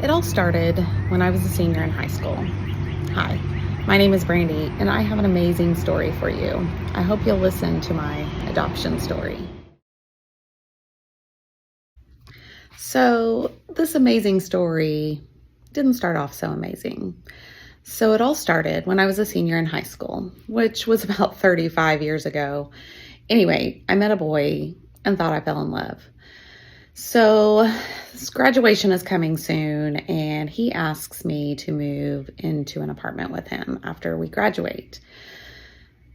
It all started when I was a senior in high school. Hi, my name is Brandi, and I have an amazing story for you. I hope you'll listen to my adoption story. So, this amazing story didn't start off so amazing. So, it all started when I was a senior in high school, which was about 35 years ago. Anyway, I met a boy and thought I fell in love. So, this graduation is coming soon, and he asks me to move into an apartment with him after we graduate.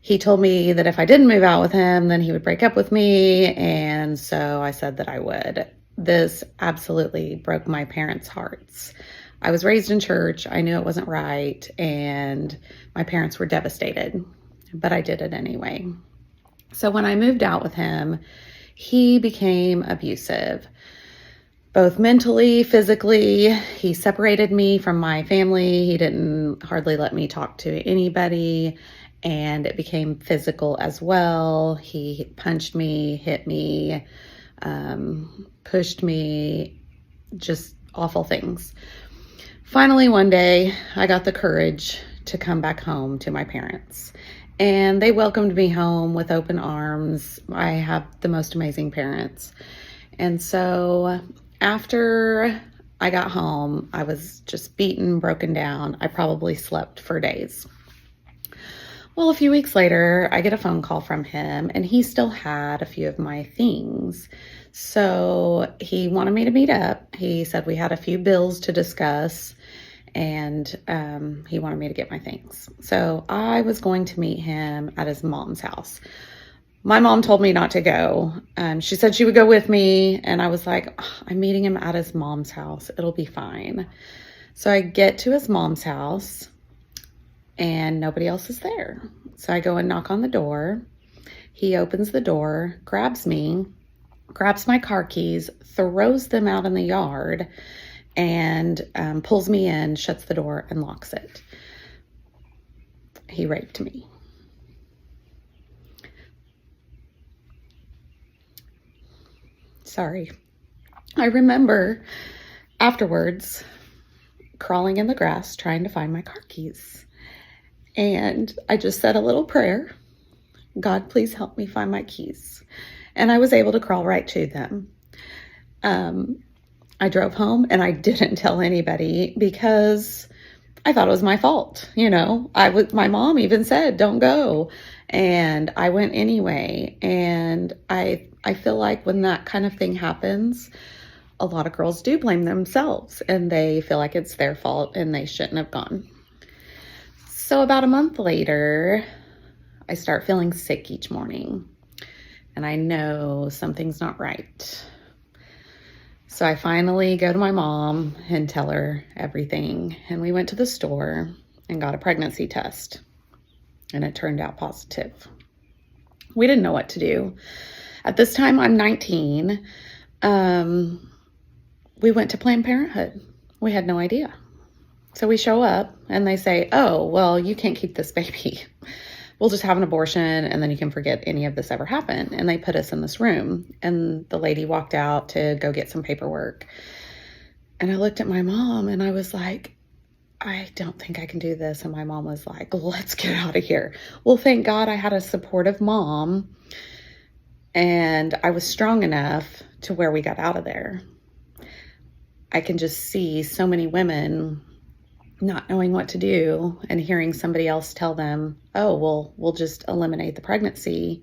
He told me that if I didn't move out with him, then he would break up with me, and so I said that I would. This absolutely broke my parents' hearts. I was raised in church, I knew it wasn't right, and my parents were devastated, but I did it anyway. So when I moved out with him, he became abusive, both mentally, physically. He separated me from my family. He didn't hardly let me talk to anybody, and it became physical as well. He punched me, hit me, pushed me, just awful things. Finally, one day, I got the courage to come back home to my parents. And they welcomed me home with open arms. I have the most amazing parents. And so after I got home, I was just beaten, broken down. I probably slept for days. Well, a few weeks later, I get a phone call from him, and he still had a few of my things. So he wanted me to meet up. He said we had a few bills to discuss, and he wanted me to get my things. So I was going to meet him at his mom's house. My mom told me not to go. She said she would go with me, and I was like, I'm meeting him at his mom's house. It'll be fine. So I get to his mom's house, and nobody else is there. So I go and knock on the door. He opens the door, grabs me, grabs my car keys, throws them out in the yard, and pulls me in, shuts the door, and locks it. He raped me. Sorry. I remember afterwards crawling in the grass trying to find my car keys. And I just said a little prayer. God, please help me find my keys. And I was able to crawl right to them. I drove home and I didn't tell anybody because I thought it was my fault. My mom even said, don't go. And I went anyway. And I feel like when that kind of thing happens, a lot of girls do blame themselves and they feel like it's their fault and they shouldn't have gone. So about a month later, I start feeling sick each morning and I know something's not right. So I finally go to my mom and tell her everything. And we went to the store and got a pregnancy test. And it turned out positive. We didn't know what to do. At this time, I'm 19. We went to Planned Parenthood. We had no idea. So we show up and they say, oh, well, you can't keep this baby. We'll just have an abortion and then you can forget any of this ever happened. And they put us in this room and the lady walked out to go get some paperwork. And I looked at my mom and I was like, I don't think I can do this. And my mom was like, let's get out of here. Well, thank God I had a supportive mom and I was strong enough to where we got out of there. I can just see so many women not knowing what to do and hearing somebody else tell them, oh, well, we'll just eliminate the pregnancy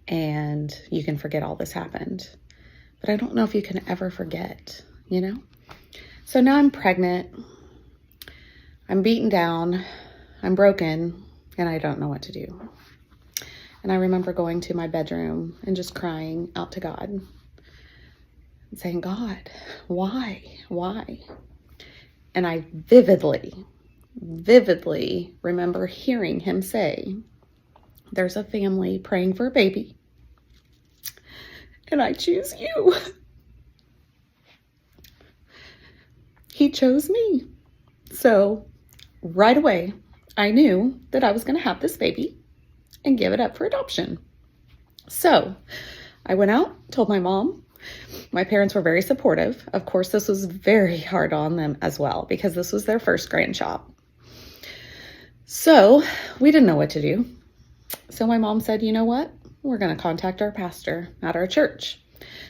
and you can forget all this happened. But I don't know if you can ever forget, So now I'm pregnant. I'm beaten down. I'm broken and I don't know what to do. And I remember going to my bedroom and just crying out to God and saying, God, why? And I vividly remember hearing him say, there's a family praying for a baby, and I choose you. He chose me. So right away, I knew that I was going to have this baby and give it up for adoption. So I went out, told my mom, My parents were very supportive. Of course, this was very hard on them as well because this was their first grandchild. So we didn't know what to do. So my mom said, you know what? We're going to contact our pastor at our church.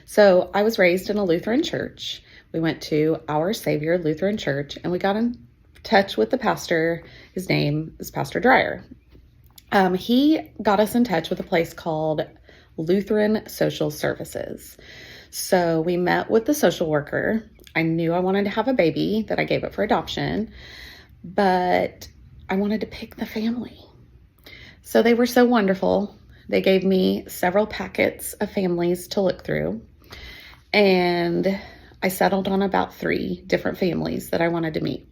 So I was raised in a Lutheran church. We went to Our Savior Lutheran Church and we got in touch with the pastor. His name is Pastor Dreyer. He got us in touch with a place called Lutheran Social Services. So we met with the social worker. I knew I wanted to have a baby, that I gave it for adoption, but I wanted to pick the family. So they were so wonderful. They gave me several packets of families to look through, and I settled on about 3 different families that I wanted to meet.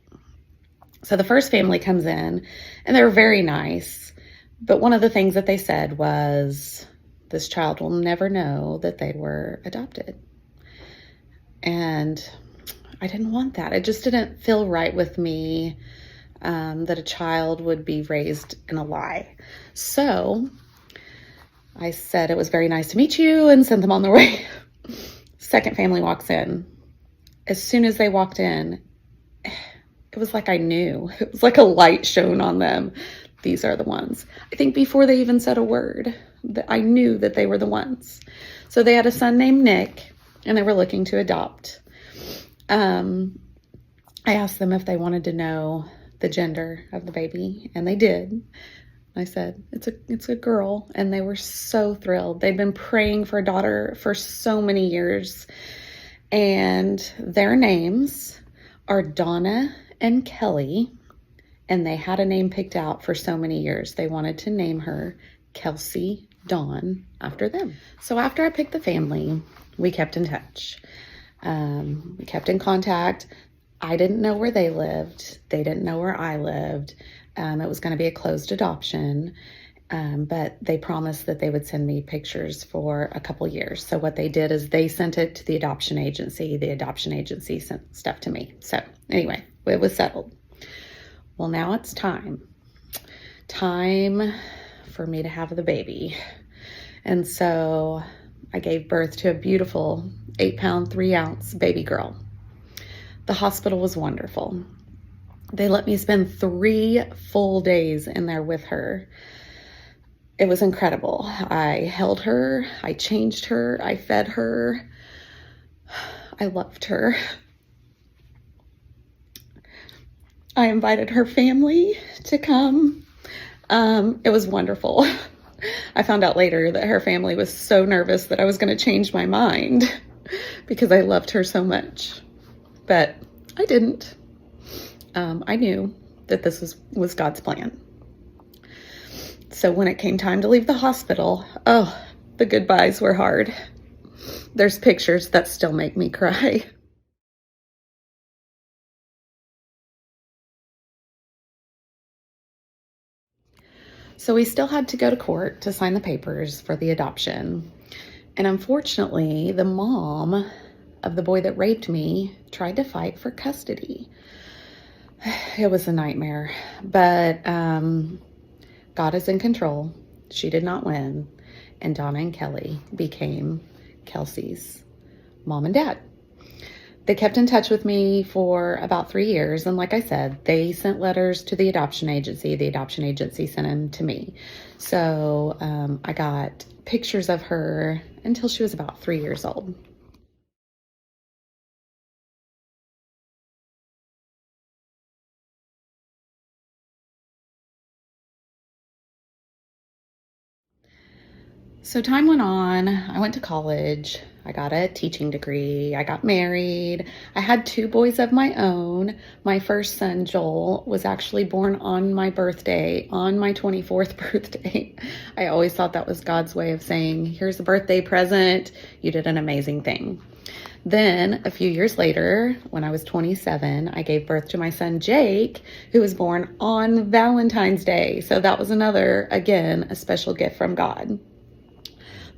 So the first family comes in, and they were very nice, but one of the things that they said was, this child will never know that they were adopted. And I didn't want that. It just didn't feel right with me that a child would be raised in a lie. So I said, it was very nice to meet you, and sent them on their way. Second family walks in. As soon as they walked in, it was like I knew. It was like a light shone on them. These are the ones. I think before they even said a word, I knew that they were the ones. So they had a son named Nick, and they were looking to adopt. I asked them if they wanted to know the gender of the baby, and they did. I said, it's a girl, and they were so thrilled. They'd been praying for a daughter for so many years, and their names are Donna and Kelly, and they had a name picked out for so many years. They wanted to name her Kelsey Dawn after them. So after I picked the family, we kept in touch. We kept in contact. I didn't know where they lived. They didn't know where I lived. It was going to be a closed adoption, but they promised that they would send me pictures for a couple years. So what they did is they sent it to the adoption agency. The adoption agency sent stuff to me. So anyway, it was settled. Well, now it's time for me to have the baby. And so I gave birth to a beautiful 8-pound, 3-ounce baby girl. The hospital was wonderful. They let me spend 3 full days in there with her. It was incredible. I held her, I changed her, I fed her. I loved her. I invited her family to come. It was wonderful. I found out later that her family was so nervous that I was going to change my mind because I loved her so much. But I didn't. I knew that this was God's plan. So when it came time to leave the hospital, the goodbyes were hard. There's pictures that still make me cry. So we still had to go to court to sign the papers for the adoption. And unfortunately, the mom of the boy that raped me tried to fight for custody. It was a nightmare, but God is in control. She did not win, and Donna and Kelly became Kelsey's mom and dad. They kept in touch with me for about 3 years, and like I said, they sent letters to the adoption agency. The adoption agency sent them to me. So I got pictures of her until she was about 3 years old. So time went on. I went to college. I got a teaching degree. I got married. I had 2 boys of my own. My first son, Joel, was actually born on my birthday, on my 24th birthday. I always thought that was God's way of saying, here's a birthday present. You did an amazing thing. Then a few years later, when I was 27, I gave birth to my son, Jake, who was born on Valentine's Day. So that was another, again, a special gift from God.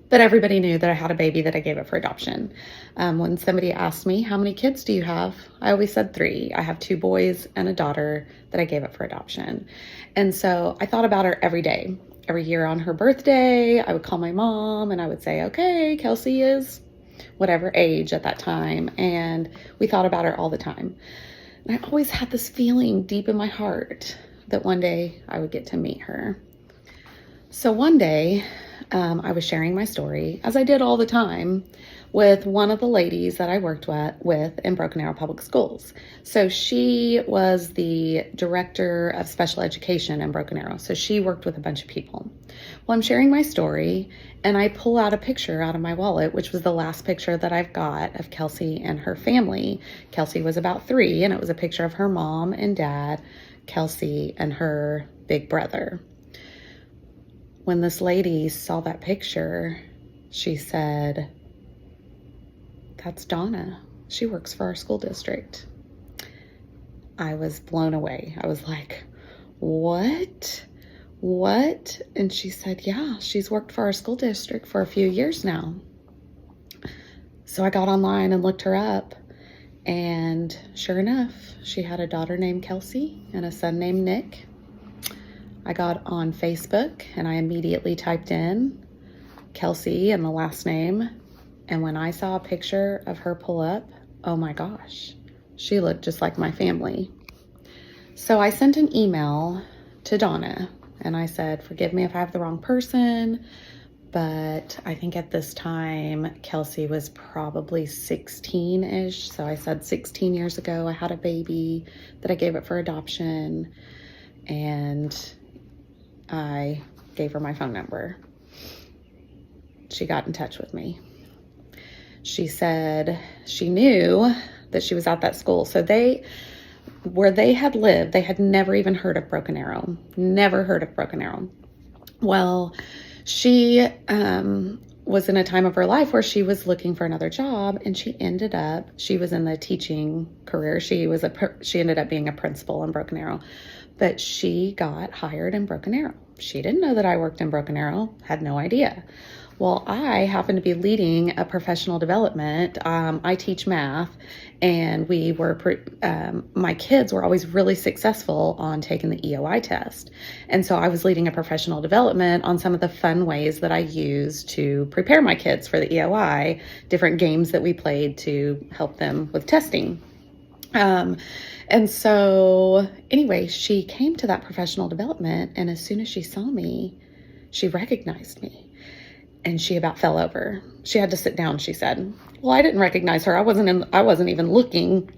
But everybody knew that I had a baby that I gave up for adoption. When somebody asked me, how many kids do you have? I always said 3. I have 2 boys and a daughter that I gave up for adoption. And so I thought about her every day. Every year on her birthday, I would call my mom and I would say, okay, Kelsey is whatever age at that time. And we thought about her all the time. And I always had this feeling deep in my heart that one day I would get to meet her. So one day, I was sharing my story, as I did all the time, with one of the ladies that I worked with in Broken Arrow Public Schools. So she was the director of special education in Broken Arrow. So she worked with a bunch of people. Well, I'm sharing my story, and I pull out a picture out of my wallet, which was the last picture that I've got of Kelsey and her family. Kelsey was about 3, and it was a picture of her mom and dad, Kelsey, and her big brother. When this lady saw that picture, she said, "That's Donna. She works for our school district." I was blown away. I was like, "What? What?" And she said, "Yeah, she's worked for our school district for a few years now." So I got online and looked her up, and sure enough, she had a daughter named Kelsey and a son named Nick. I got on Facebook and I immediately typed in Kelsey and the last name. And when I saw a picture of her pull up, oh my gosh, she looked just like my family. So I sent an email to Donna and I said, "Forgive me if I have the wrong person, but I think at this time, Kelsey was probably 16-ish. So I said 16 years ago, I had a baby that I gave up for adoption, and I gave her my phone number." She got in touch with me. She said she knew that she was at that school. So where they had lived, they had never even heard of Broken Arrow. Never heard of Broken Arrow. Well, she was in a time of her life where she was looking for another job, and she was in the teaching career. She ended up being a principal in Broken Arrow, but she got hired in Broken Arrow. She didn't know that I worked in Broken Arrow, had no idea. Well, I happened to be leading a professional development. I teach math, and my kids were always really successful on taking the EOI test. And so I was leading a professional development on some of the fun ways that I use to prepare my kids for the EOI, different games that we played to help them with testing. And so anyway, she came to that professional development, and as soon as she saw me, she recognized me. And she about fell over. She had to sit down, she said. Well, I didn't recognize her. I wasn't even looking.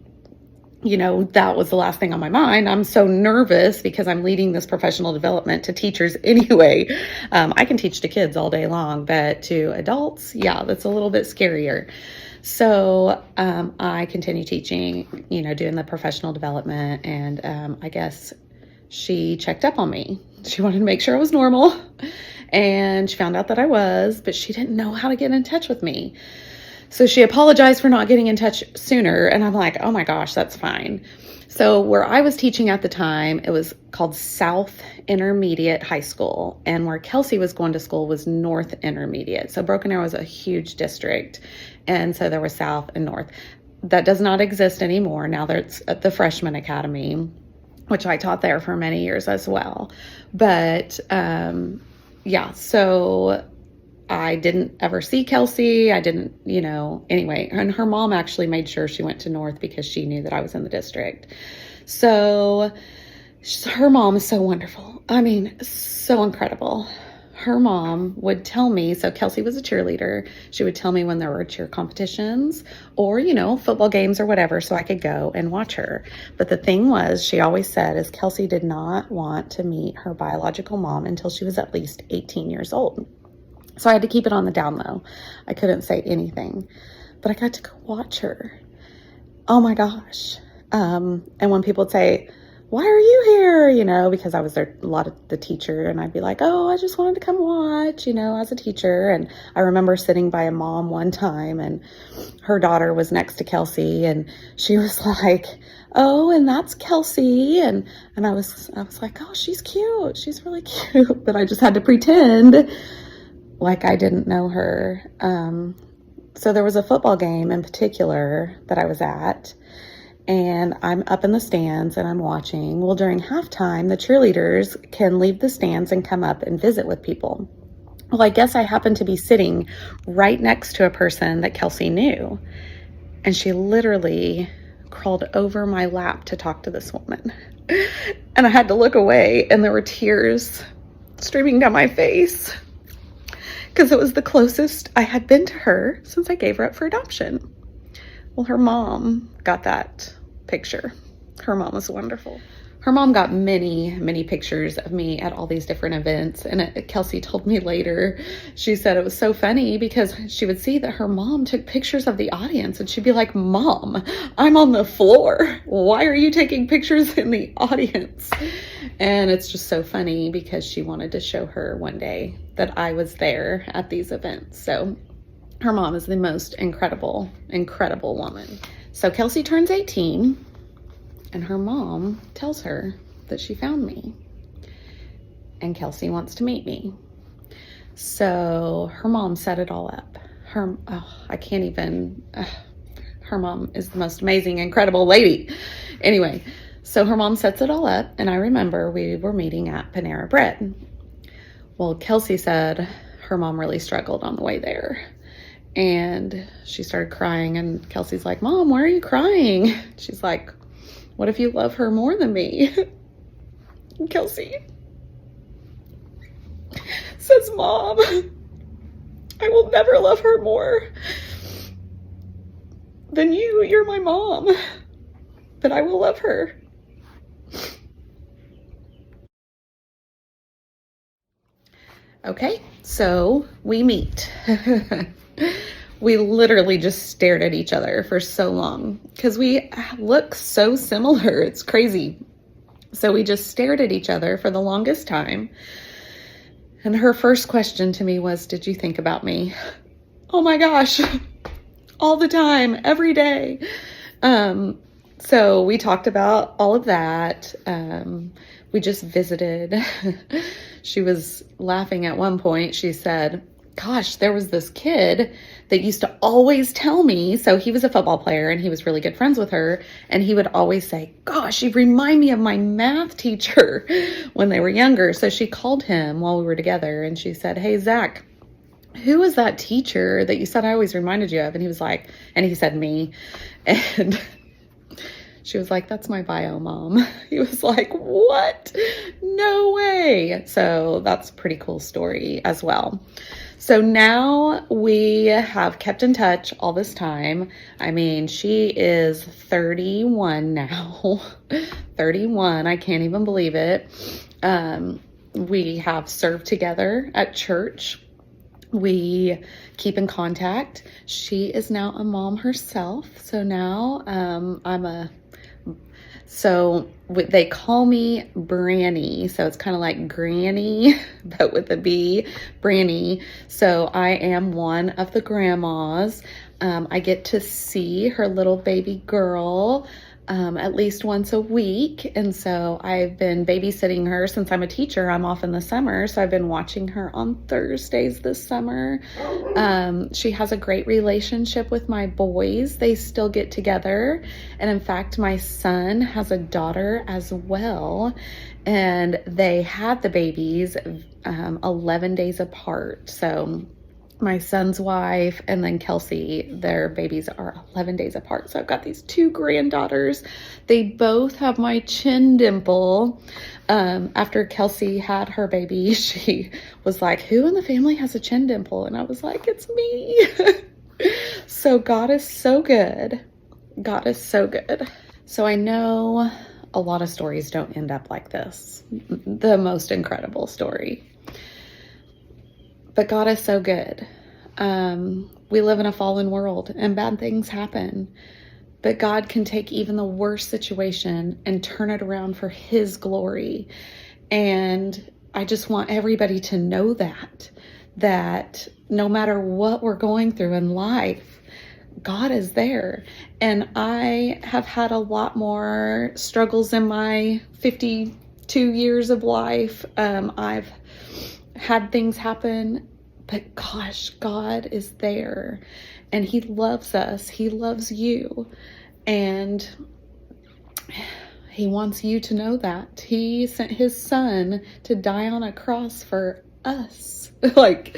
That was the last thing on my mind. I'm so nervous because I'm leading this professional development to teachers anyway. I can teach to kids all day long, but to adults, yeah, that's a little bit scarier. So I continue teaching, doing the professional development, and I guess she checked up on me. She wanted to make sure I was normal. And she found out that I was, but she didn't know how to get in touch with me. So she apologized for not getting in touch sooner. And I'm like, oh my gosh, that's fine. So where I was teaching at the time, it was called South Intermediate High School. And where Kelsey was going to school was North Intermediate. So Broken Arrow was a huge district. And so there was South and North. That does not exist anymore. Now there's at the Freshman Academy, which I taught there for many years as well. But, yeah, so I didn't ever see Kelsey. I didn't, anyway. And her mom actually made sure she went to North because she knew that I was in the district. So her mom is so wonderful. I mean, so incredible. Her mom would tell me, so Kelsey was a cheerleader. She would tell me when there were cheer competitions or, football games or whatever, so I could go and watch her. But the thing was, she always said, is Kelsey did not want to meet her biological mom until she was at least 18 years old. So I had to keep it on the down low. I couldn't say anything, but I got to go watch her. Oh my gosh. And when people would say, "Why are you here?" Because I was there a lot of the teacher, and I'd be like, "Oh, I just wanted to come watch, as a teacher." And I remember sitting by a mom one time, and her daughter was next to Kelsey, and she was like, "Oh, and that's Kelsey." And I was like, "Oh, she's cute. She's really cute." But I just had to pretend like I didn't know her. So there was a football game in particular that I was at, and I'm up in the stands and I'm watching. Well, during halftime, the cheerleaders can leave the stands and come up and visit with people. Well, I guess I happened to be sitting right next to a person that Kelsey knew. And she literally crawled over my lap to talk to this woman. And I had to look away, and there were tears streaming down my face because it was the closest I had been to her since I gave her up for adoption. Well, her mom got that picture. Her mom was wonderful. Her mom got many, many pictures of me at all these different events. And Kelsey told me later, she said it was so funny because she would see that her mom took pictures of the audience and she'd be like, "Mom, I'm on the floor. Why are you taking pictures in the audience?" And it's just so funny because she wanted to show her one day that I was there at these events. So her mom is the most incredible, incredible woman. So Kelsey turns 18. And her mom tells her that she found me and Kelsey wants to meet me. So her mom set it all up. Her mom is the most amazing, incredible lady. Anyway, so her mom sets it all up, and I remember we were meeting at Panera Bread. Well, Kelsey said her mom really struggled on the way there. And she started crying, and Kelsey's like, "Mom, why are you crying?" She's like, "What if you love her more than me?" And Kelsey says, "Mom, I will never love her more than you. You're my mom, but I will love her." Okay, so we meet. We literally just stared at each other for so long because we look so similar. It's crazy. So we just stared at each other for the longest time. And her first question to me was, "Did you think about me?" Oh my gosh, all the time, every day. So we talked about all of that. We just visited. She was laughing at one point. She said, "Gosh, there was this kid that used to always tell me," so he was a football player and he was really good friends with her, and he would always say, "Gosh, you remind me of my math teacher," when they were younger. So she called him while we were together and she said, "Hey, Zach, who was that teacher that you said I always reminded you of?" And he said, "Me." And she was like, "That's my bio mom." He was like, "What? No way." So that's a pretty cool story as well. So now we have kept in touch all this time. I mean, she is 31 now. 31. I can't even believe it. We have served together at church. We keep in contact. She is now a mom herself. So now they call me Brandi, so it's kind of like granny, but with a B, Brandi. So I am one of the grandmas. I get to see her little baby girl at least once a week. And so I've been babysitting her since I'm a teacher. I'm off in the summer, so I've been watching her on Thursdays this summer. She has a great relationship with my boys. They still get together. And in fact, my son has a daughter as well. And they had the babies 11 days apart. So my son's wife and then Kelsey, their babies are 11 days apart. So I've got these two granddaughters. They both have my chin dimple. After Kelsey had her baby, she was like, "Who in the family has a chin dimple?" And I was like, "It's me." So God is so good. God is so good. So I know a lot of stories don't end up like this. The most incredible story. But God is so good. We live in a fallen world and bad things happen. But God can take even the worst situation and turn it around for His glory. And I just want everybody to know that no matter what we're going through in life, God is there. And I have had a lot more struggles in my 52 years of life. I've had things happen, but gosh, God is there and He loves us. He loves you, and He wants you to know that. He sent His Son to die on a cross for us. Like,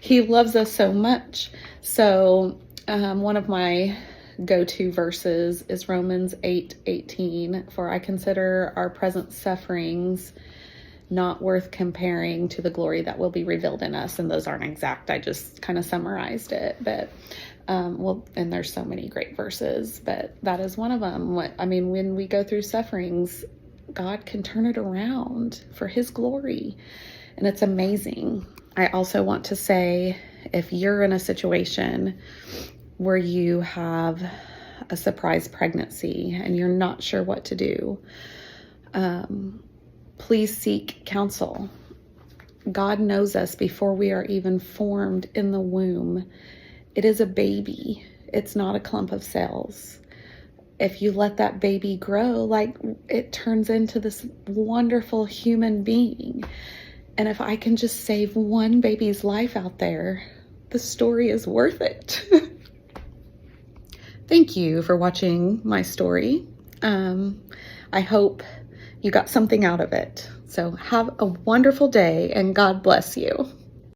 he loves us so much. So one of my go-to verses is Romans 8:18, for I consider our present sufferings not worth comparing to the glory that will be revealed in us. And those aren't exact. I just kind of summarized it, but and there's so many great verses, but that is one of them. When we go through sufferings, God can turn it around for his glory, and it's amazing. I also want to say, if you're in a situation where you have a surprise pregnancy and you're not sure what to do, please seek counsel. God knows us before we are even formed in the womb. It is a baby. It's not a clump of cells. If you let that baby grow, like, it turns into this wonderful human being. And if I can just save one baby's life out there, the story is worth it. Thank you for watching my story. I hope you got something out of it. So have a wonderful day, and God bless you.